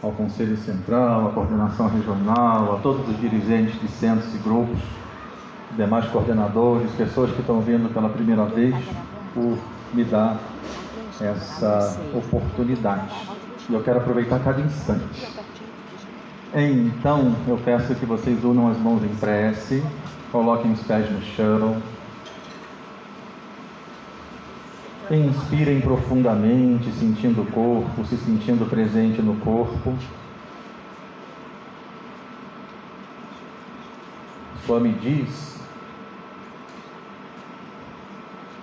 ao Conselho Central, à Coordenação Regional, a todos os dirigentes de centros e grupos, demais coordenadores, pessoas que estão vindo pela primeira vez, por me dar essa oportunidade. E eu quero aproveitar cada instante. Então, eu peço que vocês unam as mãos em prece, coloquem os pés no chão, inspirem profundamente, sentindo o corpo, se sentindo presente no corpo. Swami diz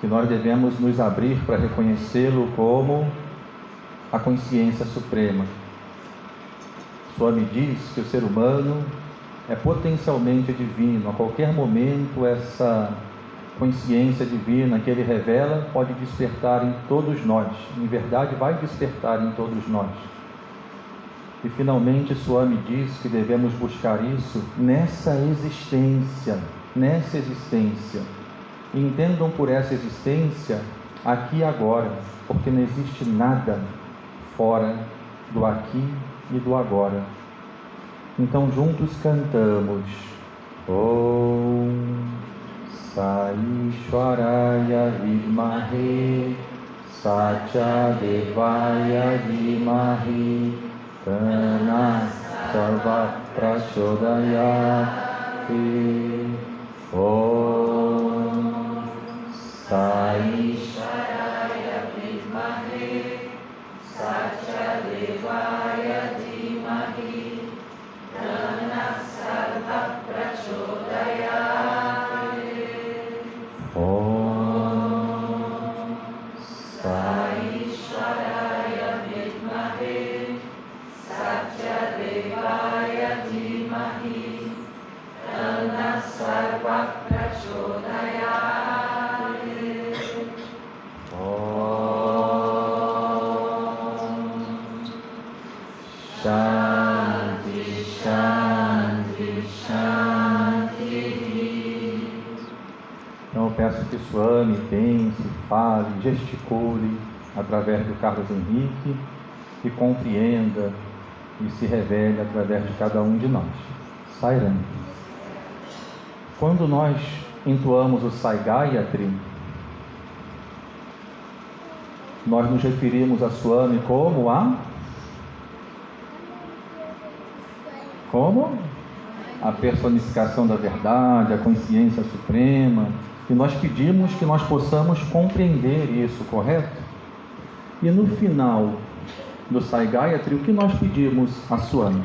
que nós devemos nos abrir para reconhecê-lo como a consciência suprema. Swami diz que o ser humano é potencialmente divino. A qualquer momento, essa consciência divina que ele revela pode despertar em todos nós. Em verdade, vai despertar em todos nós. E finalmente, Swami diz que devemos buscar isso nessa existência. E entendam por essa existência aqui e agora, porque não existe nada fora do aqui e do agora. Então juntos cantamos Om Saishwaraya Vidmahe Satyadevaya Dhimahi Tanna Sarva Prachodayate. Om Saishwaraya Vidmahe Satyadevaya Dhimahi Tanna Sarva Prachodayate. Om Saishwaraya Vidmahe Satyadevaya Dhimahi Tanna Sarva Prachodayate. Shanti, Shanti, Shanti. Então eu peço que Swami pense, fale, gesticule através do Carlos Henrique e compreenda e se revele através de cada um de nós. Sairam. Quando nós entoamos o Sai Gayatri, nós nos referimos a Swami como a personificação da verdade, a consciência suprema, e nós pedimos que nós possamos compreender isso, correto? E no final do Sai Gayatri, o que nós pedimos a Swami?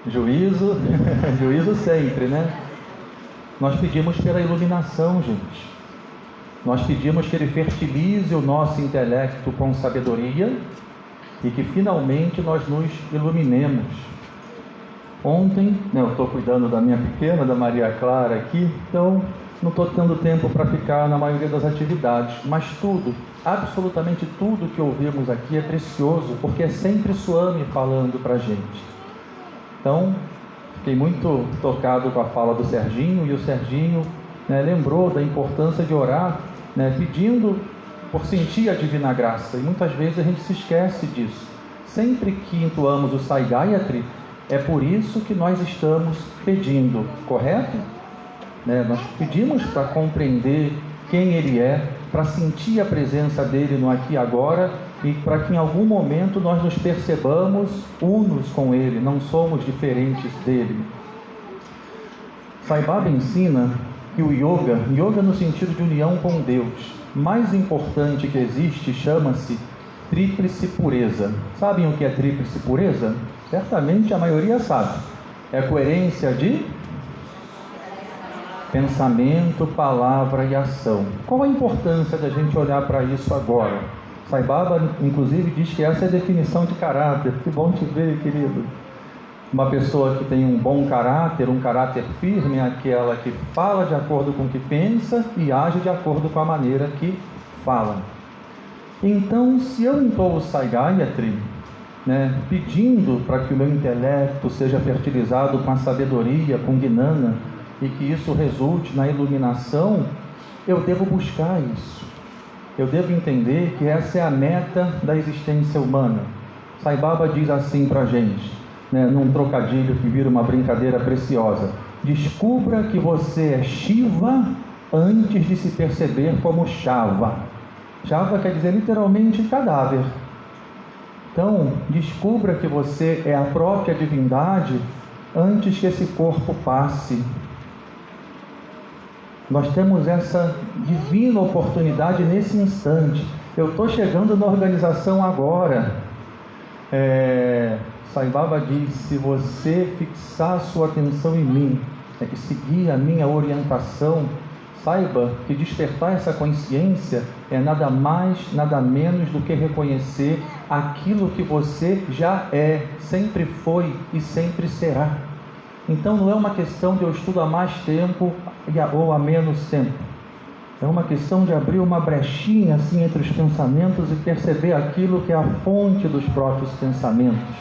Juízo, juízo sempre, né? Nós pedimos pela iluminação, gente. Nós pedimos que Ele fertilize o nosso intelecto com sabedoria e que finalmente nós nos iluminemos. Ontem, eu estou cuidando da minha pequena, da Maria Clara aqui, então não estou tendo tempo para ficar na maioria das atividades, mas tudo, absolutamente tudo que ouvimos aqui é precioso, porque é sempre Swami falando para a gente. Então, fiquei muito tocado com a fala do Serginho, e o Serginho lembrou da importância de orar, pedindo por sentir a divina graça, e muitas vezes a gente se esquece disso. Sempre que entoamos o Sai Gayatri, é por isso que nós estamos pedindo, correto? Nós pedimos para compreender quem Ele é, para sentir a presença dEle no aqui e agora, e para que em algum momento nós nos percebamos unos com Ele, não somos diferentes dEle. Sai Baba ensina que o yoga no sentido de união com Deus, mais importante que existe, chama-se tríplice pureza. Sabem o que é tríplice pureza? Certamente a maioria sabe. É coerência de pensamento, palavra e ação. Qual a importância da gente olhar para isso agora? Sai Baba, inclusive, diz que essa é a definição de caráter. Que bom te ver, querido. Uma pessoa que tem um bom caráter, um caráter firme, é aquela que fala de acordo com o que pensa e age de acordo com a maneira que fala. Então, se eu entoo o Sai Gayatri, pedindo para que o meu intelecto seja fertilizado com a sabedoria, com Gnana, e que isso resulte na iluminação, eu devo buscar isso. eu devo entender que essa é a meta da existência humana. Sai Baba diz assim para a gente, né, num trocadilho que vira uma brincadeira preciosa: descubra que você é Shiva antes de se perceber como Shava. Shava quer dizer literalmente cadáver. Então, descubra que você é a própria divindade antes que esse corpo passe. Nós temos essa divina oportunidade nesse instante. Eu estou chegando na organização agora. Sai Baba diz: se você fixar sua atenção em mim, que seguir a minha orientação, saiba que despertar essa consciência é nada mais, nada menos do que reconhecer aquilo que você já é, sempre foi e sempre será. Então não é uma questão de eu estudo há mais tempo ou há menos tempo. É uma questão de abrir uma brechinha assim entre os pensamentos e perceber aquilo que é a fonte dos próprios pensamentos.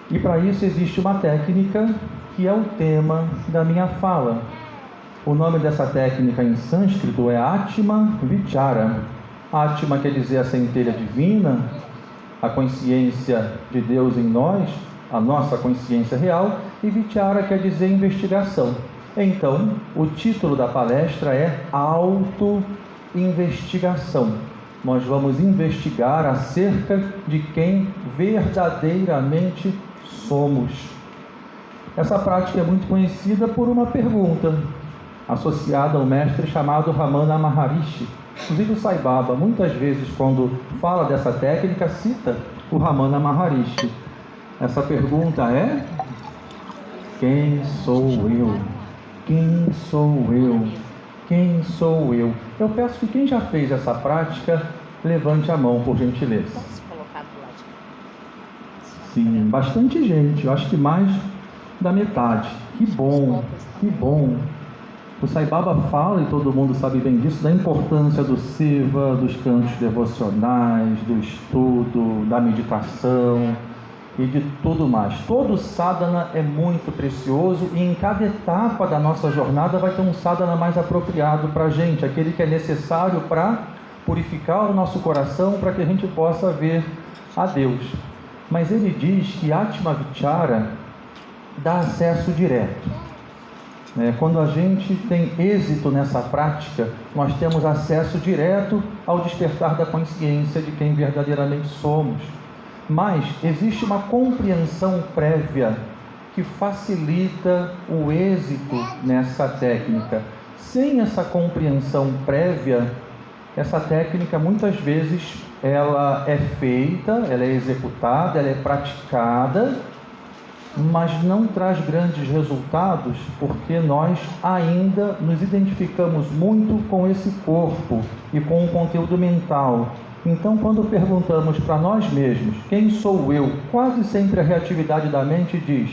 E para isso existe uma técnica que é o tema da minha fala. O nome dessa técnica em sânscrito é Atma Vichara. Atma quer dizer a centelha divina, a consciência de Deus em nós, a nossa consciência real, e Vichara quer dizer investigação. Então, o título da palestra é Auto-investigação. Nós vamos investigar acerca de quem verdadeiramente somos. Essa prática é muito conhecida por uma pergunta associada a um mestre chamado Ramana Maharishi. Inclusive o Sai Baba, muitas vezes, quando fala dessa técnica, cita o Ramana Maharishi. Essa pergunta é: quem sou eu? Quem sou eu? Quem sou eu? Eu peço que quem já fez essa prática, levante a mão, por gentileza. Vamos colocar do lado. Sim, bastante gente, eu acho que mais da metade. Que bom, que bom. O Sai Baba fala, e todo mundo sabe bem disso, da importância do Siva, dos cantos devocionais, do estudo, da meditação e de tudo mais. Todo sadhana é muito precioso e em cada etapa da nossa jornada vai ter um sadhana mais apropriado para a gente, aquele que é necessário para purificar o nosso coração, para que a gente possa ver a Deus. Mas ele diz que Atma Vichara dá acesso direto. Quando a gente tem êxito nessa prática, nós temos acesso direto ao despertar da consciência de quem verdadeiramente somos. Mas existe uma compreensão prévia que facilita o êxito nessa técnica. Sem essa compreensão prévia, essa técnica muitas vezes ela é feita, ela é executada, ela é praticada, mas não traz grandes resultados, porque nós ainda nos identificamos muito com esse corpo e com o conteúdo mental. Então, quando perguntamos para nós mesmos, quem sou eu? Quase sempre a reatividade da mente diz,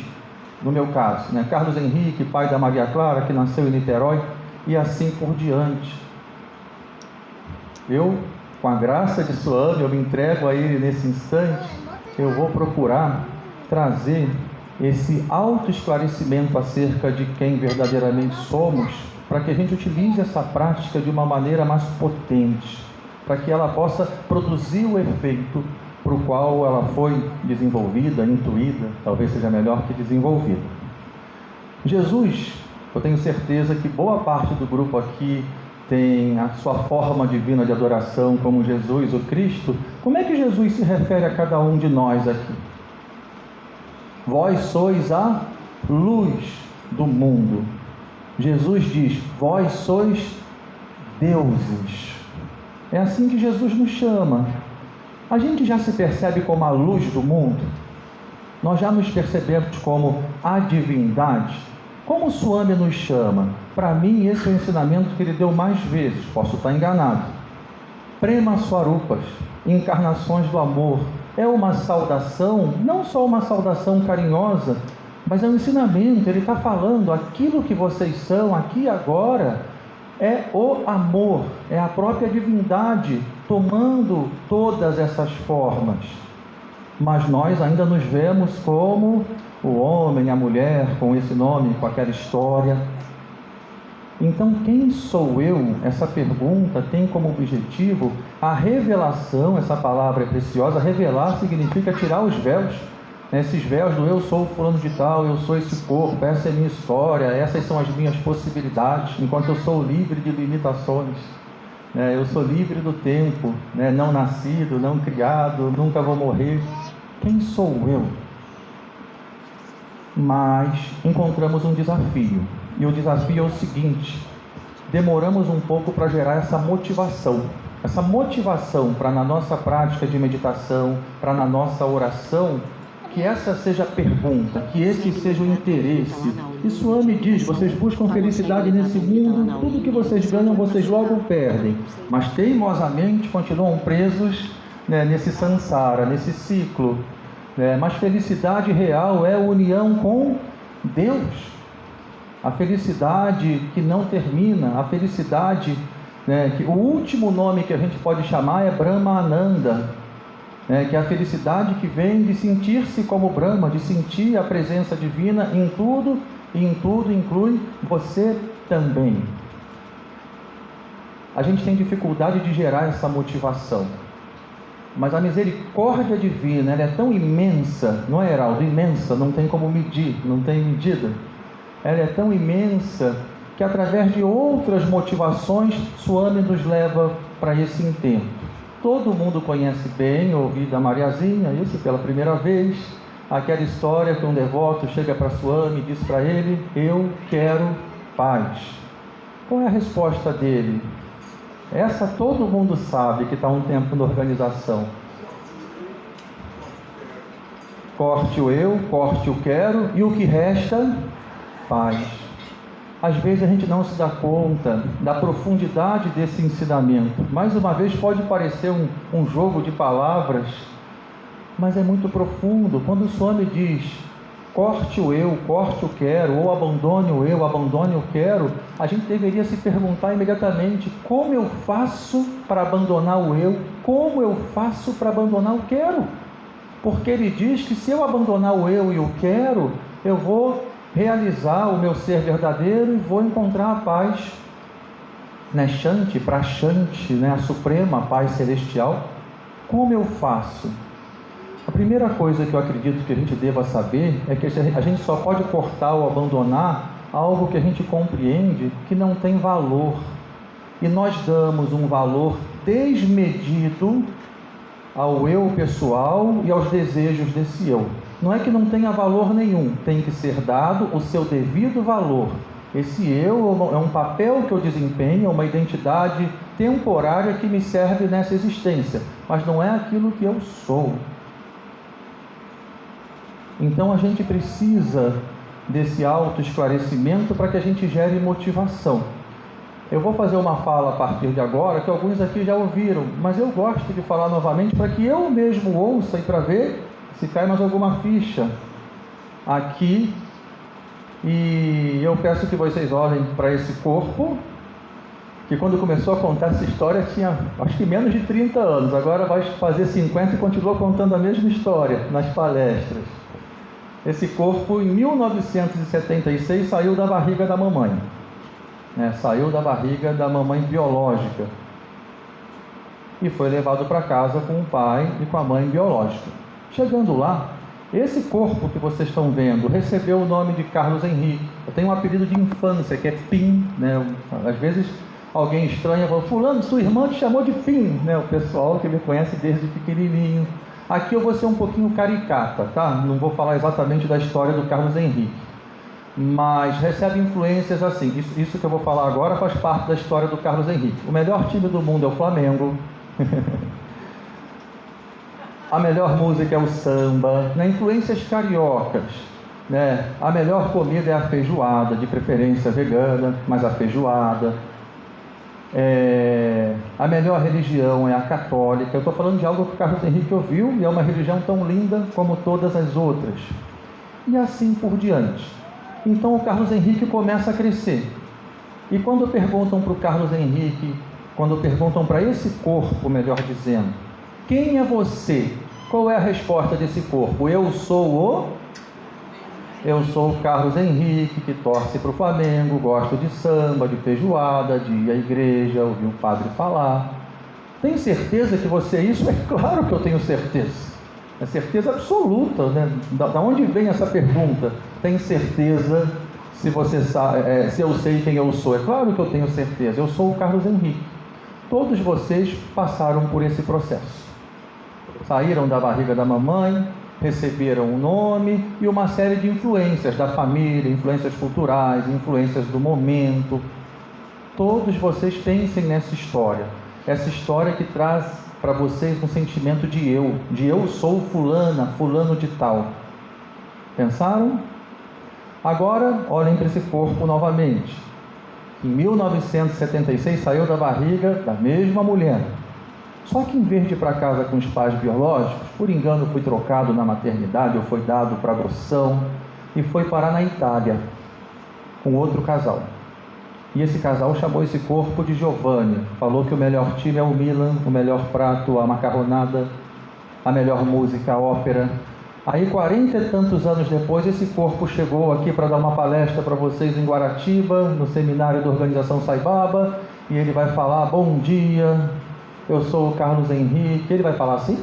no meu caso, Carlos Henrique, pai da Maria Clara, que nasceu em Niterói, e assim por diante. Eu, com a graça de Swami, eu me entrego a ele nesse instante, eu vou procurar trazer esse autoesclarecimento acerca de quem verdadeiramente somos, para que a gente utilize essa prática de uma maneira mais potente, para que ela possa produzir o efeito para o qual ela foi desenvolvida, intuída, talvez seja melhor que desenvolvida. Jesus, eu tenho certeza que boa parte do grupo aqui tem a sua forma divina de adoração como Jesus, o Cristo. Como é que Jesus se refere a cada um de nós aqui? Vós sois a luz do mundo. Jesus diz, vós sois deuses. É assim que Jesus nos chama. A gente já se percebe como a luz do mundo? Nós já nos percebemos como a divindade? Como o Swami nos chama? Para mim, esse é o ensinamento que ele deu mais vezes, posso estar enganado. Prema Swarupas, encarnações do amor. É uma saudação, não só uma saudação carinhosa, mas é um ensinamento. Ele está falando, aquilo que vocês são aqui e agora é o amor, é a própria divindade tomando todas essas formas. Mas nós ainda nos vemos como o homem, a mulher, com esse nome, com aquela história. Então, quem sou eu? Essa pergunta tem como objetivo a revelação. Essa palavra é preciosa. Revelar significa tirar os véus. Esses véus do eu sou fulano de tal, eu sou esse corpo, essa é a minha história, essas são as minhas possibilidades, enquanto eu sou livre de limitações. Eu sou livre do tempo, não nascido, não criado, nunca vou morrer. Quem sou eu? Mas encontramos um desafio. E o desafio é o seguinte: demoramos um pouco para gerar essa motivação. Essa motivação para na nossa prática de meditação, para na nossa oração, que essa seja a pergunta, que esse seja o interesse. E Swami diz: vocês buscam felicidade nesse mundo, tudo que vocês ganham, vocês logo perdem. Mas teimosamente continuam presos nesse samsara, nesse ciclo. Mas felicidade real é a união com Deus. A felicidade que não termina, a felicidade, que o último nome que a gente pode chamar é Brahmananda, que é a felicidade que vem de sentir-se como Brahma, de sentir a presença divina em tudo, e em tudo inclui você também. A gente tem dificuldade de gerar essa motivação, mas a misericórdia divina, ela é tão imensa, não é, Heraldo? Imensa, não tem como medir, não tem medida. Ela é tão imensa que através de outras motivações, Swami nos leva para esse intento. Todo mundo conhece bem, ouvi da Mariazinha, isso pela primeira vez, aquela história que um devoto chega para Swami e diz para ele: eu quero paz. Qual é a resposta dele? Essa todo mundo sabe que está um tempo na organização. Corte o eu, corte o quero, e o que resta? Paz. Às vezes a gente não se dá conta da profundidade desse ensinamento. Mais uma vez pode parecer um jogo de palavras, mas é muito profundo. Quando o Swami diz: corte o eu, corte o quero, ou abandone o eu, abandone o quero, a gente deveria se perguntar imediatamente: como eu faço para abandonar o eu? Como eu faço para abandonar o quero? Porque ele diz que se eu abandonar o eu e o quero, eu vou realizar o meu ser verdadeiro e vou encontrar a paz, Shanti, Prashanti, a suprema paz celestial. Como eu faço? A primeira coisa que eu acredito que a gente deva saber é que a gente só pode cortar ou abandonar algo que a gente compreende que não tem valor. E nós damos um valor desmedido ao eu pessoal e aos desejos desse eu. Não é que não tenha valor nenhum, tem que ser dado o seu devido valor. Esse eu é um papel que eu desempenho, é uma identidade temporária que me serve nessa existência, mas não é aquilo que eu sou. Então a gente precisa desse autoesclarecimento para que a gente gere motivação. Eu vou fazer uma fala a partir de agora que alguns aqui já ouviram, mas eu gosto de falar novamente para que eu mesmo ouça e para ver se cai mais alguma ficha aqui. E eu peço que vocês olhem para esse corpo, que quando começou a contar essa história tinha acho que menos de 30 anos, agora vai fazer 50 e continua contando a mesma história nas palestras. Esse corpo em 1976 saiu da barriga da mamãe, saiu da barriga da mamãe biológica e foi levado para casa com o pai e com a mãe biológica. Chegando lá, esse corpo que vocês estão vendo recebeu o nome de Carlos Henrique. Eu tenho um apelido de infância que é Pim, Às vezes alguém estranha fala: fulano, sua irmã te chamou de Pim, O pessoal que me conhece desde pequenininho. Aqui eu vou ser um pouquinho caricata, tá? Não vou falar exatamente da história do Carlos Henrique, mas recebe influências assim. Isso que eu vou falar agora faz parte da história do Carlos Henrique. O melhor time do mundo é o Flamengo. A melhor música é o samba, influências cariocas, A melhor comida é a feijoada, de preferência vegana, mas a feijoada. A melhor religião é a católica. Eu estou falando de algo que o Carlos Henrique ouviu e é uma religião tão linda como todas as outras. E assim por diante. Então o Carlos Henrique começa a crescer. E quando perguntam para o Carlos Henrique, quando perguntam para esse corpo, melhor dizendo, quem é você? Qual é a resposta desse corpo? Eu sou o... Eu sou o Carlos Henrique, que torce para o Flamengo, gosto de samba, de feijoada, de ir à igreja, ouvir o padre falar. Tem certeza que você é isso? É claro que eu tenho certeza. É certeza absoluta, né? Da onde vem essa pergunta? Tem certeza se você sabe, se eu sei quem eu sou? É claro que eu tenho certeza. Eu sou o Carlos Henrique. Todos vocês passaram por esse processo. Saíram da barriga da mamãe, receberam um nome e uma série de influências da família, influências culturais, influências do momento. Todos vocês pensem nessa história. Essa história que traz para vocês um sentimento de eu sou fulana, fulano de tal. Pensaram? Agora, olhem para esse corpo novamente. Em 1976 saiu da barriga da mesma mulher. Só que em vez de ir para casa com os pais biológicos, por engano fui trocado na maternidade, ou foi dado para adoção, e foi parar na Itália, com outro casal. E esse casal chamou esse corpo de Giovanni, falou que o melhor time é o Milan, o melhor prato, a macarronada, a melhor música, a ópera. Aí 40 e tantos anos depois, esse corpo chegou aqui para dar uma palestra para vocês em Guaratiba, no seminário da Organização Sai Baba, e ele vai falar: bom dia, eu sou o Carlos Henrique. Ele vai falar assim?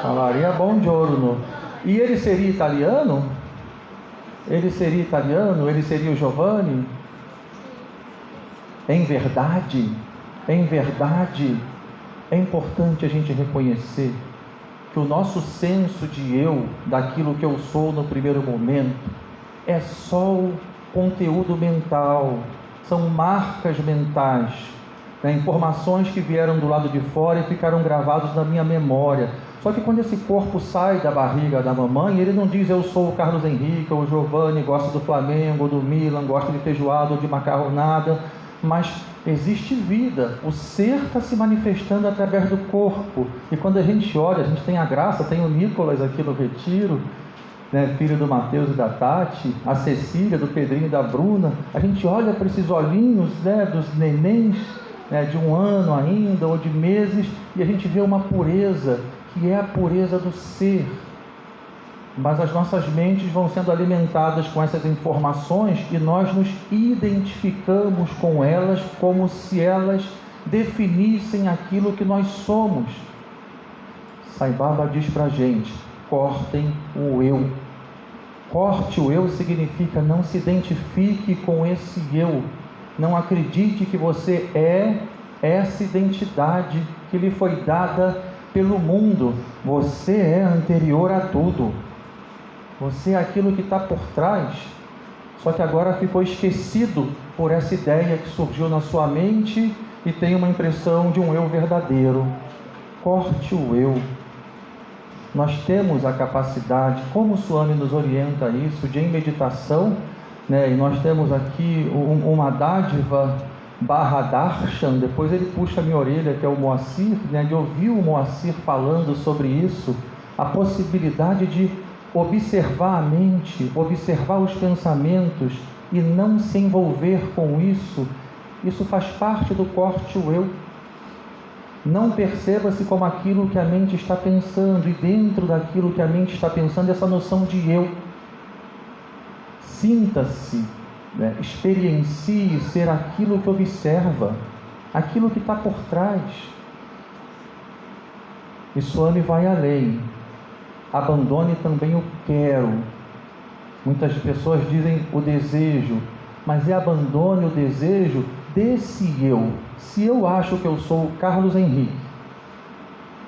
Falaria buongiorno. E ele seria italiano? Ele seria italiano? Ele seria o Giovanni? Em verdade, é importante a gente reconhecer que o nosso senso de eu, daquilo que eu sou no primeiro momento, é só o conteúdo mental, são marcas mentais, né? Informações que vieram do lado de fora e ficaram gravadas na minha memória. Só que quando esse corpo sai da barriga da mamãe, ele não diz eu sou o Carlos Henrique, ou o Giovanni, gosto do Flamengo, do Milan, gosto de feijoada ou de macarronada, mas existe vida, o ser está se manifestando através do corpo. E quando a gente olha, a gente tem a graça, tem o Nicolas aqui no retiro, né, filho do Mateus e da Tati, a Cecília, do Pedrinho e da Bruna. A gente olha para esses olhinhos, né, dos nenéns, né, de 1 ano ainda, ou de meses, e a gente vê uma pureza, que é a pureza do ser. Mas as nossas mentes vão sendo alimentadas com essas informações e nós nos identificamos com elas como se elas definissem aquilo que nós somos. Sai Baba diz para a gente: cortem o eu. Corte o eu significa não se identifique com esse eu. Não acredite que você é essa identidade que lhe foi dada pelo mundo. Você é anterior a tudo. Você é aquilo que está por trás, só que agora ficou esquecido por essa ideia que surgiu na sua mente e tem uma impressão de um eu verdadeiro. Corte o eu. Nós temos a capacidade, como o Swami nos orienta a isso, de em meditação, né? E nós temos aqui uma dádiva barra darshan, depois ele puxa a minha orelha, que é o Moacir, né? De ouvir o Moacir falando sobre isso, a possibilidade de observar a mente, observar os pensamentos e não se envolver com isso. Isso faz parte do corte o eu. Não perceba-se como aquilo que a mente está pensando, e dentro daquilo que a mente está pensando, essa noção de eu. Sinta-se, né? Experiencie ser aquilo que observa, aquilo que está por trás. E Swami vai além. Abandone também o quero. Muitas pessoas dizem o desejo, mas abandone o desejo desse eu. Se eu acho que eu sou o Carlos Henrique,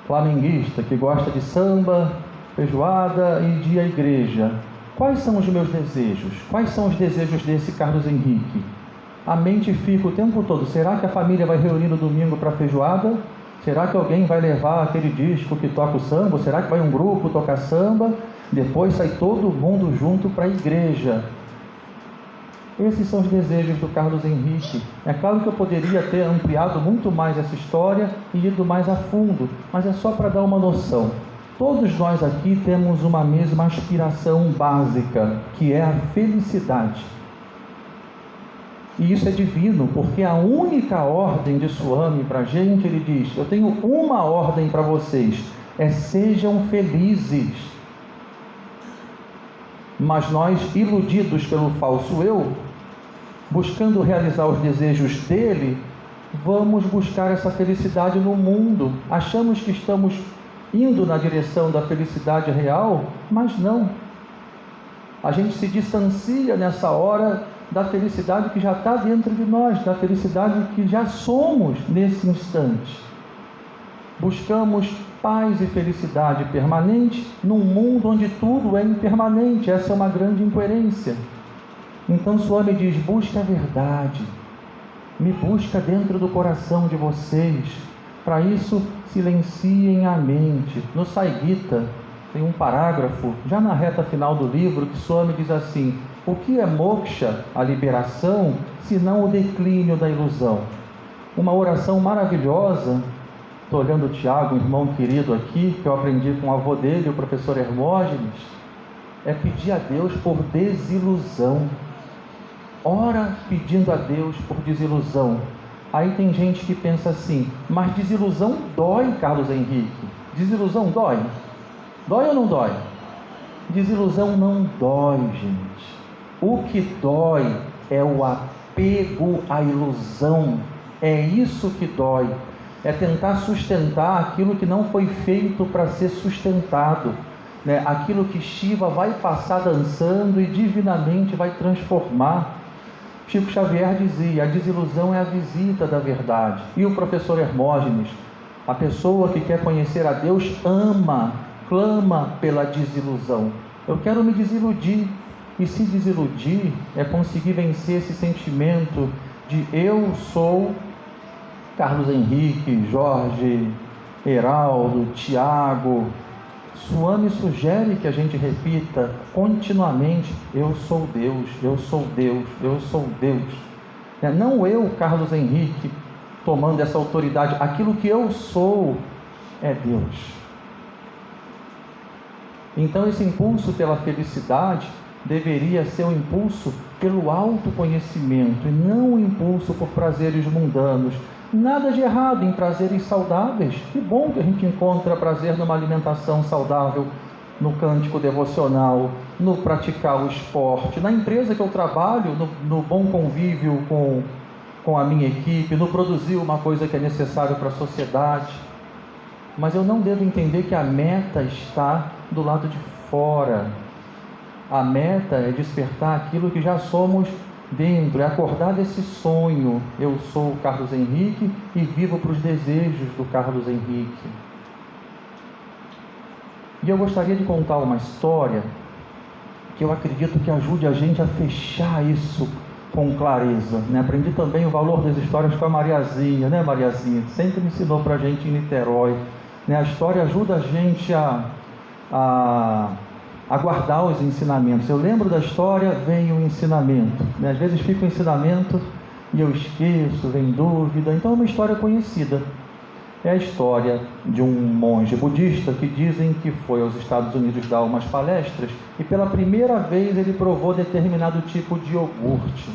flamenguista, que gosta de samba, feijoada e de ir à igreja, quais são os meus desejos? Quais são os desejos desse Carlos Henrique? A mente fica o tempo todo: será que a família vai reunir no domingo para a feijoada? Será que alguém vai levar aquele disco que toca o samba? Será que vai um grupo tocar samba? Depois sai todo mundo junto para a igreja. Esses são os desejos do Carlos Henrique. É claro que eu poderia ter ampliado muito mais essa história e ido mais a fundo, mas é só para dar uma noção. Todos nós aqui temos uma mesma aspiração básica, que é a felicidade. E isso é divino, porque a única ordem de Swami para a gente, ele diz: eu tenho uma ordem para vocês, sejam felizes. Mas nós, iludidos pelo falso eu, buscando realizar os desejos dele, vamos buscar essa felicidade no mundo. Achamos que estamos indo na direção da felicidade real, mas não. A gente se distancia nessa hora da felicidade que já está dentro de nós, da felicidade que já somos nesse instante. Buscamos paz e felicidade permanente num mundo onde tudo é impermanente. Essa é uma grande incoerência. Então Swami diz: busca a verdade, me busca dentro do coração de vocês. Para isso, silenciem a mente. No Sai Gita tem um parágrafo, já na reta final do livro, que Swami diz assim: o que é moksha, a liberação, senão o declínio da ilusão? Uma oração maravilhosa. Estou olhando o Tiago, um irmão querido aqui, que eu aprendi com o avô dele, o professor Hermógenes, é pedir a Deus por desilusão. Ora pedindo a Deus por desilusão. Aí tem gente que pensa assim: mas desilusão dói, Carlos Henrique. Desilusão dói? Dói ou não dói? Desilusão não dói, gente. O que dói é o apego à ilusão. É isso que dói. É tentar sustentar aquilo que não foi feito para ser sustentado, né? Aquilo que Shiva vai passar dançando e divinamente vai transformar. Chico Xavier dizia: a desilusão é a visita da verdade. E o professor Hermógenes: a pessoa que quer conhecer a Deus ama, clama pela desilusão. Eu quero me desiludir. E se desiludir é conseguir vencer esse sentimento de eu sou Carlos Henrique, Jorge, Heraldo, Tiago. Swami sugere que a gente repita continuamente: eu sou Deus, eu sou Deus, eu sou Deus. Não eu, Carlos Henrique, tomando essa autoridade. Aquilo que eu sou é Deus. Então esse impulso pela felicidade deveria ser um impulso pelo autoconhecimento e não um impulso por prazeres mundanos. Nada de errado em prazeres saudáveis. Que bom que a gente encontra prazer numa alimentação saudável, no cântico devocional, no praticar o esporte, na empresa que eu trabalho, no bom convívio com a minha equipe, no produzir uma coisa que é necessária para a sociedade. Mas eu não devo entender que a meta está do lado de fora. A meta é despertar aquilo que já somos dentro, é acordar desse sonho. Eu sou o Carlos Henrique e vivo para os desejos do Carlos Henrique. E eu gostaria de contar uma história que eu acredito que ajude a gente a fechar isso com clareza, né? Aprendi também o valor das histórias com a Mariazinha, né, Mariazinha? Sempre me ensinou para a gente em Niterói, né? A história ajuda a gente a guardar os ensinamentos. Eu lembro da história, vem o ensinamento, né? Às vezes fica o ensinamento e eu esqueço, vem dúvida. Então é uma história conhecida. É a história de um monge budista que dizem que foi aos Estados Unidos dar umas palestras e pela primeira vez ele provou determinado tipo de iogurte.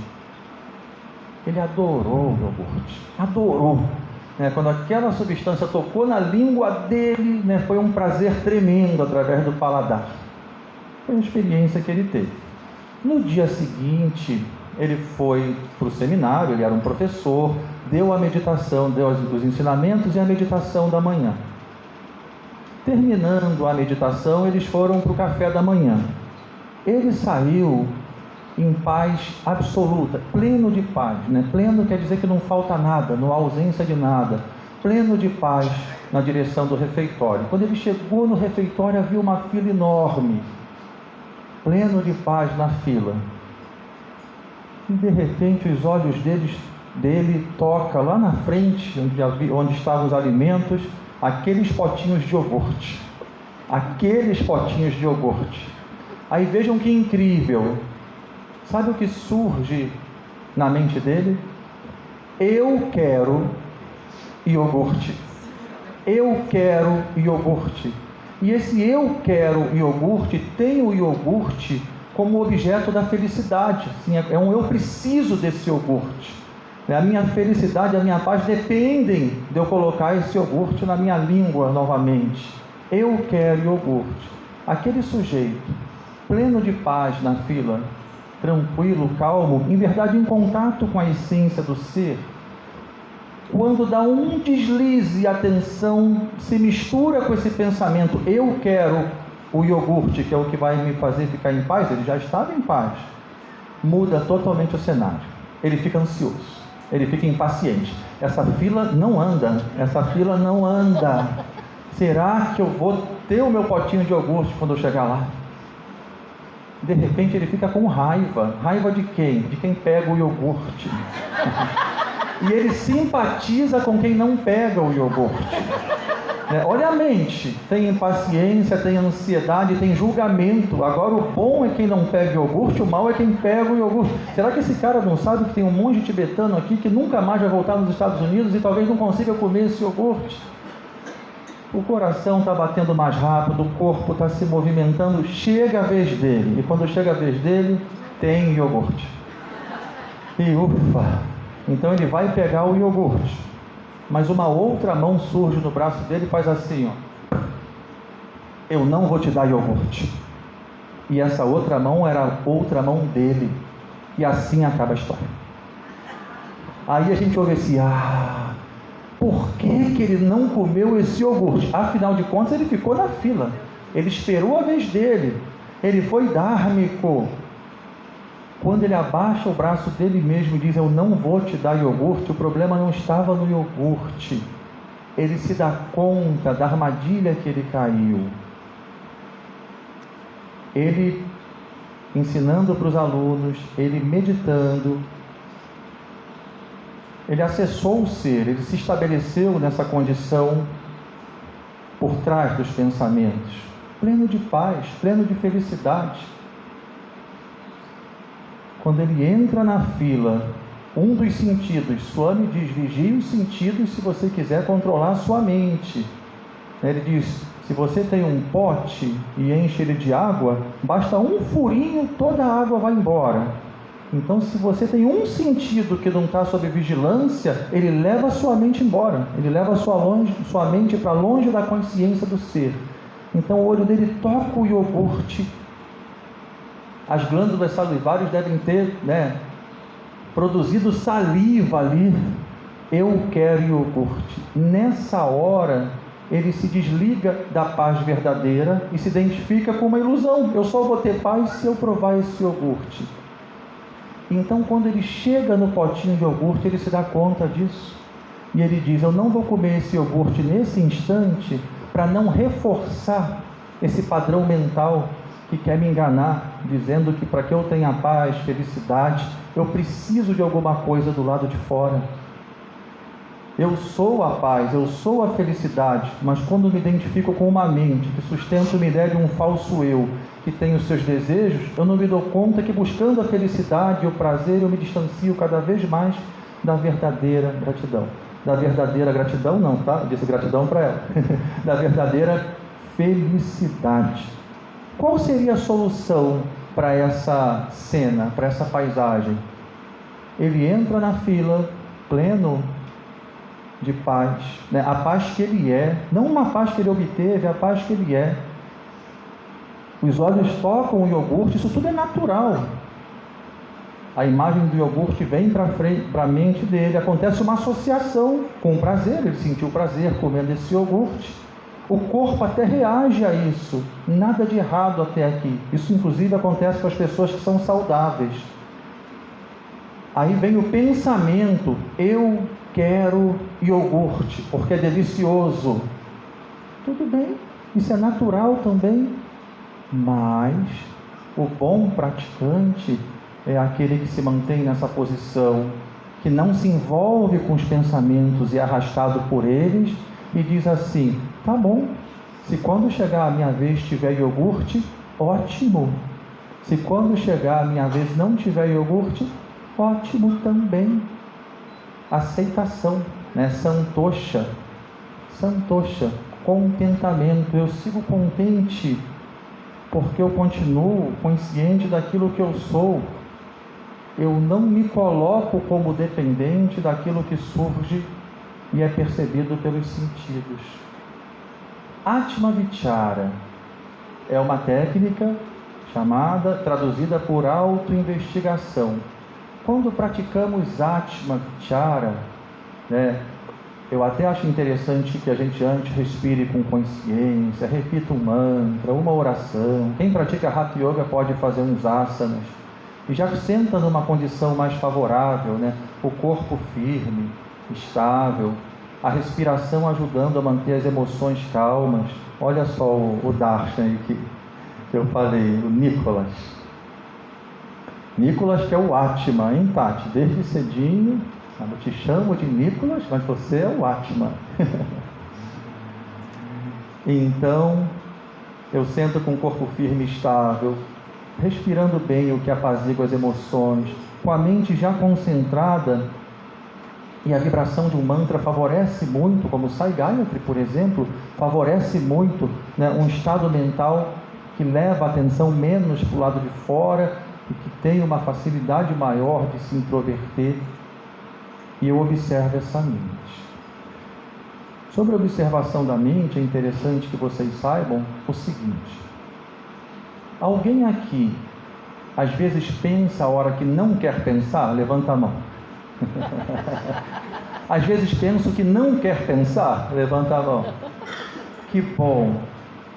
Ele adorou o iogurte, adorou. Quando aquela substância tocou na língua dele, foi um prazer tremendo através do paladar. Foi a experiência que ele teve. No dia seguinte, ele foi para o seminário, ele era um professor, deu a meditação, deu os ensinamentos e a meditação da manhã. Terminando a meditação, eles foram para o café da manhã. Ele saiu em paz absoluta, pleno de paz, Pleno quer dizer que não falta nada, não há ausência de nada. Pleno de paz na direção do refeitório. Quando ele chegou no refeitório, havia uma fila enorme. Pleno de paz na fila. E de repente os olhos dele tocam lá na frente, onde estavam os alimentos, aqueles potinhos de iogurte. Aqueles potinhos de iogurte. Aí vejam que incrível. Sabe o que surge na mente dele? Eu quero iogurte. Eu quero iogurte. E esse eu quero iogurte tem o iogurte como objeto da felicidade. É um eu preciso desse iogurte. A minha felicidade, a minha paz dependem de eu colocar esse iogurte na minha língua novamente. Eu quero iogurte. Aquele sujeito pleno de paz na fila, tranquilo, calmo, em verdade em contato com a essência do ser, quando dá um deslize, a atenção se mistura com esse pensamento, eu quero o iogurte, que é o que vai me fazer ficar em paz, ele já estava em paz, muda totalmente o cenário, ele fica ansioso, ele fica impaciente, essa fila não anda, será que eu vou ter o meu potinho de iogurte quando eu chegar lá? De repente ele fica com raiva de quem? De quem pega o iogurte. E ele simpatiza com quem não pega o iogurte. Olha a mente, tem impaciência, tem ansiedade, tem julgamento. Agora o bom é quem não pega o iogurte, o mal é quem pega o iogurte. Será que esse cara não sabe que tem um monte de tibetano aqui que nunca mais vai voltar nos Estados Unidos e talvez não consiga comer esse iogurte? O coração está batendo mais rápido, o corpo está se movimentando, chega a vez dele. E quando chega a vez dele, tem iogurte. E ufa! Então ele vai pegar o iogurte. Mas uma outra mão surge no braço dele e faz assim, ó. Eu não vou te dar iogurte. E essa outra mão era a outra mão dele. E assim acaba a história. Aí a gente ouve assim, por que ele não comeu esse iogurte? Afinal de contas, ele ficou na fila. Ele esperou a vez dele. Ele foi dármico. Quando ele abaixa o braço dele mesmo e diz, eu não vou te dar iogurte, o problema não estava no iogurte. Ele se dá conta da armadilha que ele caiu. Ele ensinando para os alunos, ele meditando, ele acessou o ser, ele se estabeleceu nessa condição por trás dos pensamentos, pleno de paz, pleno de felicidade. Quando ele entra na fila, um dos sentidos, Swami diz, vigie os sentidos se você quiser controlar a sua mente. Ele diz, se você tem um pote e enche ele de água, basta um furinho, toda a água vai embora. Então, se você tem um sentido que não está sob vigilância, ele leva a sua mente embora, ele leva a sua mente para longe da consciência do ser. Então, o olho dele toca o iogurte. As glândulas salivares devem ter, produzido saliva ali. Eu quero iogurte. Nessa hora, ele se desliga da paz verdadeira e se identifica com uma ilusão. Eu só vou ter paz se eu provar esse iogurte. Então, quando ele chega no potinho de iogurte, ele se dá conta disso. E ele diz, eu não vou comer esse iogurte nesse instante para não reforçar esse padrão mental que quer me enganar, dizendo que para que eu tenha paz, felicidade, eu preciso de alguma coisa do lado de fora. Eu sou a paz, eu sou a felicidade, mas quando me identifico com uma mente que sustenta uma ideia de um falso eu, que tem os seus desejos, eu não me dou conta que buscando a felicidade e o prazer, eu me distancio cada vez mais da verdadeira gratidão. Da verdadeira gratidão não, tá? Eu disse gratidão para ela. Da verdadeira felicidade. Qual seria a solução para essa cena, para essa paisagem? Ele entra na fila, pleno de paz, a paz que ele é, não uma paz que ele obteve, a paz que ele é. Os olhos tocam o iogurte, isso tudo é natural. A imagem do iogurte vem para a mente dele, acontece uma associação com o prazer, ele sentiu prazer comendo esse iogurte. O corpo até reage a isso, nada de errado até aqui. Isso inclusive acontece com as pessoas que são saudáveis. Aí vem o pensamento, eu quero iogurte, porque é delicioso. Tudo bem, isso é natural também, mas o bom praticante é aquele que se mantém nessa posição, que não se envolve com os pensamentos e é arrastado por eles, e diz assim, tá bom, se quando chegar a minha vez tiver iogurte, ótimo. Se quando chegar a minha vez não tiver iogurte, ótimo também. Aceitação, santosha, contentamento. Eu sigo contente, porque eu continuo consciente daquilo que eu sou. Eu não me coloco como dependente daquilo que surge e é percebido pelos sentidos. Atma Vichara é uma técnica traduzida por autoinvestigação. Quando praticamos Atma Vichara, né, eu até acho interessante que a gente antes respire com consciência, repita um mantra, uma oração. Quem pratica Hatha Yoga pode fazer uns asanas e já senta numa condição mais favorável, né? O corpo firme, estável, a respiração ajudando a manter as emoções calmas. Olha só o Darshan aí que eu falei, o Nicolas. Nicolas que é o Atma, hein, Tati? Desde cedinho, eu te chamo de Nicolas, mas você é o Atma. Então, eu sento com o corpo firme e estável, respirando bem, o que apazigua as emoções, com a mente já concentrada, e a vibração de um mantra favorece muito, como o Sai Gayatri, por exemplo, favorece muito, né, um estado mental que leva a atenção menos para o lado de fora e que tem uma facilidade maior de se introverter. E eu observo essa mente. Sobre a observação da mente, é interessante que vocês saibam o seguinte: alguém aqui às vezes pensa a hora que não quer pensar? Levanta a mão. Às vezes penso que não quer pensar? Levanta a mão. Que bom.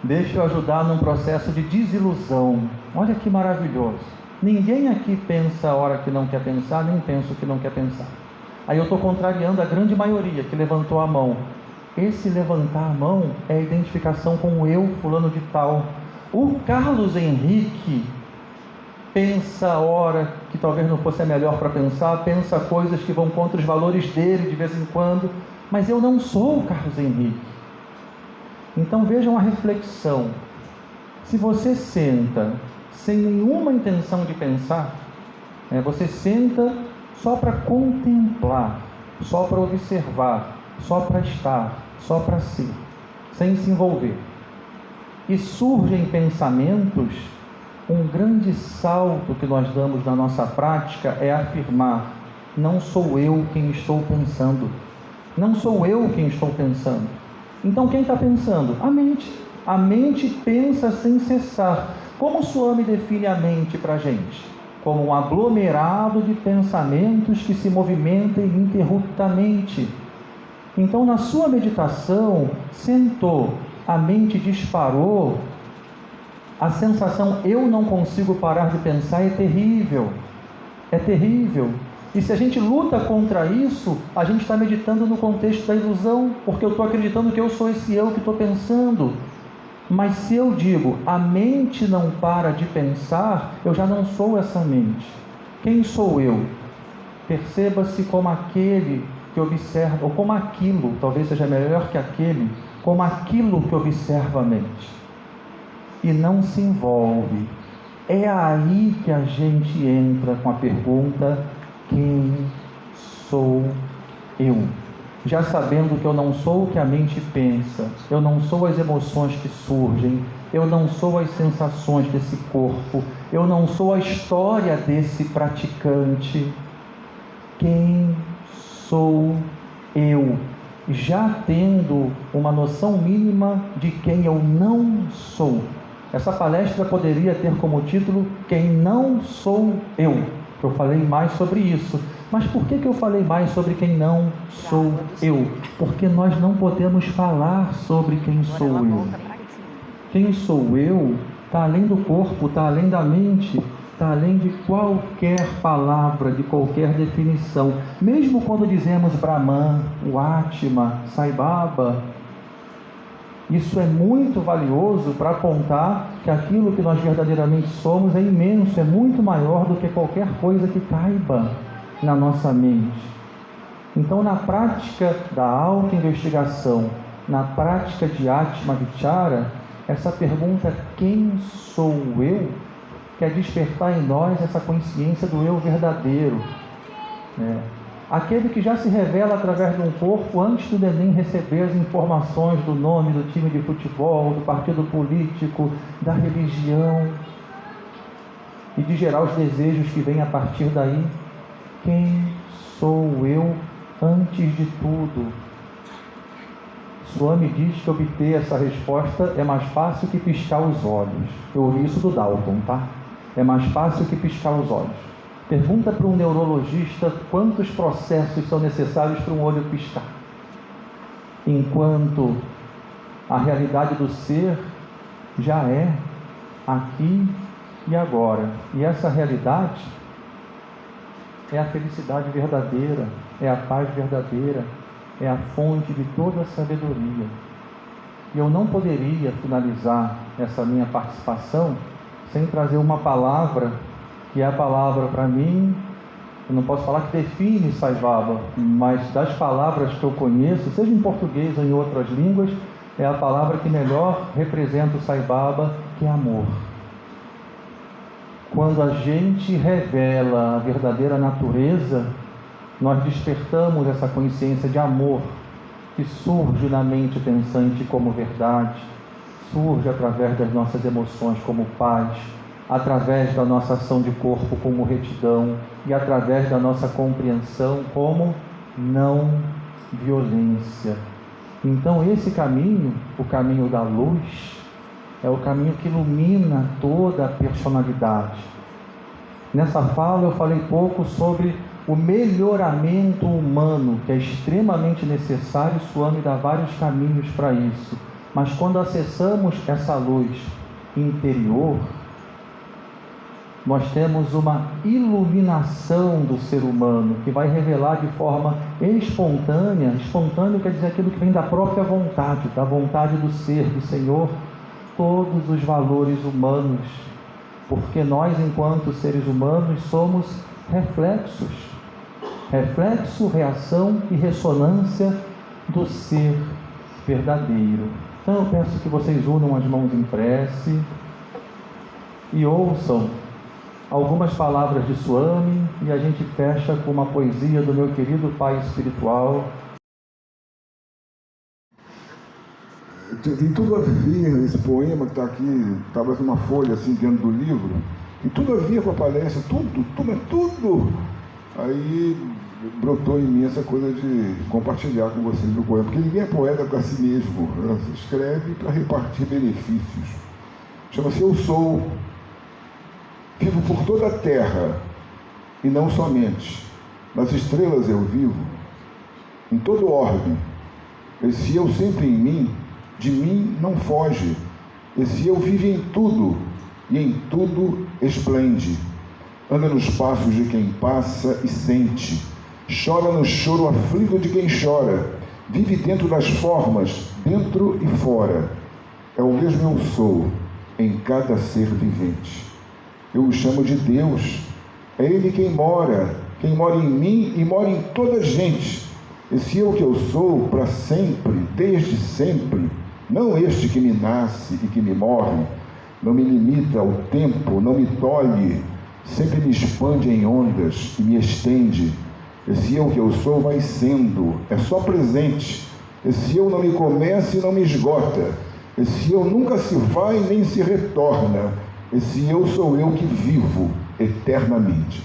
Deixa eu ajudar num processo de desilusão. Olha que maravilhoso. Ninguém aqui pensa a hora que não quer pensar, nem pensa o que não quer pensar. Aí eu estou contrariando a grande maioria que levantou a mão. Esse levantar a mão é a identificação com o eu fulano de tal. O Carlos Henrique pensa a hora que talvez não fosse a melhor para pensar, pensa coisas que vão contra os valores dele de vez em quando, mas eu não sou o Carlos Henrique. Então vejam a reflexão. Se você senta sem nenhuma intenção de pensar, você senta só para contemplar, só para observar, só para estar, só para ser, sem se envolver. E surgem pensamentos. Um grande salto que nós damos na nossa prática é afirmar: não sou eu quem estou pensando. Não sou eu quem estou pensando. Então quem está pensando? A mente. A mente pensa sem cessar. Como o Swami define a mente para a gente? Como um aglomerado de pensamentos que se movimentam ininterruptamente. Então, na sua meditação, sentou, a mente disparou, a sensação eu não consigo parar de pensar é terrível. É terrível. E se a gente luta contra isso, a gente está meditando no contexto da ilusão, porque eu estou acreditando que eu sou esse eu que estou pensando. Mas se eu digo, a mente não para de pensar, eu já não sou essa mente. Quem sou eu? Perceba-se como aquele que observa, ou como aquilo, talvez seja melhor que aquele, como aquilo que observa a mente. E não se envolve. É aí que a gente entra com a pergunta: quem sou eu? Já sabendo que eu não sou o que a mente pensa, eu não sou as emoções que surgem, eu não sou as sensações desse corpo, eu não sou a história desse praticante. Quem sou eu? Já tendo uma noção mínima de quem eu não sou. Essa palestra poderia ter como título: quem não sou eu. Eu falei mais sobre isso. Mas por que eu falei mais sobre quem não sou eu? Porque nós não podemos falar sobre quem sou eu. Quem sou eu está além do corpo, está além da mente, está além de qualquer palavra, de qualquer definição. Mesmo quando dizemos Brahman, o Atma, Sai Baba, isso é muito valioso para apontar que aquilo que nós verdadeiramente somos é imenso, é muito maior do que qualquer coisa que caiba na nossa mente. Então, na prática da autoinvestigação, na prática de Atma Vichara, essa pergunta, quem sou eu, quer despertar em nós essa consciência do eu verdadeiro, né? Aquele que já se revela através de um corpo antes do neném receber as informações do nome do time de futebol, do partido político, da religião e de gerar os desejos que vêm a partir daí. Quem sou eu antes de tudo? Swami diz que obter essa resposta é mais fácil que piscar os olhos. Eu ouvi isso do Dalton, tá? É mais fácil que piscar os olhos. Pergunta para um neurologista quantos processos são necessários para um olho piscar. Enquanto a realidade do ser já é aqui e agora. E essa realidade é a felicidade verdadeira, é a paz verdadeira, é a fonte de toda a sabedoria. E eu não poderia finalizar essa minha participação sem trazer uma palavra, que é a palavra para mim, eu não posso falar que define Sai Baba, mas das palavras que eu conheço, seja em português ou em outras línguas, é a palavra que melhor representa o Sai Baba, que é amor. Quando a gente revela a verdadeira natureza, nós despertamos essa consciência de amor que surge na mente pensante como verdade, surge através das nossas emoções como paz, através da nossa ação de corpo como retidão e através da nossa compreensão como não violência. Então esse caminho, o caminho da luz, é o caminho que ilumina toda a personalidade. Nessa fala eu falei pouco sobre o melhoramento humano, que é extremamente necessário. Swami dá vários caminhos para isso. Mas quando acessamos essa luz interior, nós temos uma iluminação do ser humano, que vai revelar de forma espontânea. Espontâneo quer dizer aquilo que vem da própria vontade, da vontade do ser, do Senhor, todos os valores humanos, porque nós, enquanto seres humanos, somos reflexo, reação e ressonância do ser verdadeiro. Então eu peço que vocês unam as mãos em prece e ouçam algumas palavras de Swami, e a gente fecha com uma poesia do meu querido pai espiritual. Tem tudo a ver, esse poema que está aqui, estava uma folha assim dentro do livro, tem tudo a ver com a palestra, tudo. Aí brotou em mim essa coisa de compartilhar com vocês o poema, porque ninguém é poeta para si mesmo, escreve para repartir benefícios. Chama-se Eu Sou, vivo por toda a terra, e não somente. Nas estrelas eu vivo, em todo orbe. Esse eu sempre em mim, de mim não foge. Esse eu vive em tudo, e em tudo esplende. Anda nos passos de quem passa e sente. Chora no choro aflito de quem chora. Vive dentro das formas, dentro e fora. É o mesmo eu sou, em cada ser vivente. Eu o chamo de Deus. É Ele quem mora em mim e mora em toda a gente. Esse eu que eu sou para sempre, desde sempre, não este que me nasce e que me morre, não me limita ao tempo, não me tolhe, sempre me expande em ondas e me estende. Esse eu que eu sou vai sendo, é só presente. Esse eu não me começa e não me esgota. Esse eu nunca se vai nem se retorna. Esse eu sou eu que vivo eternamente.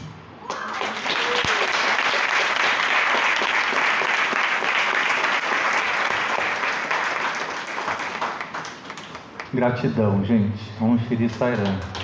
Gratidão, gente. Om Shri Sai Ram.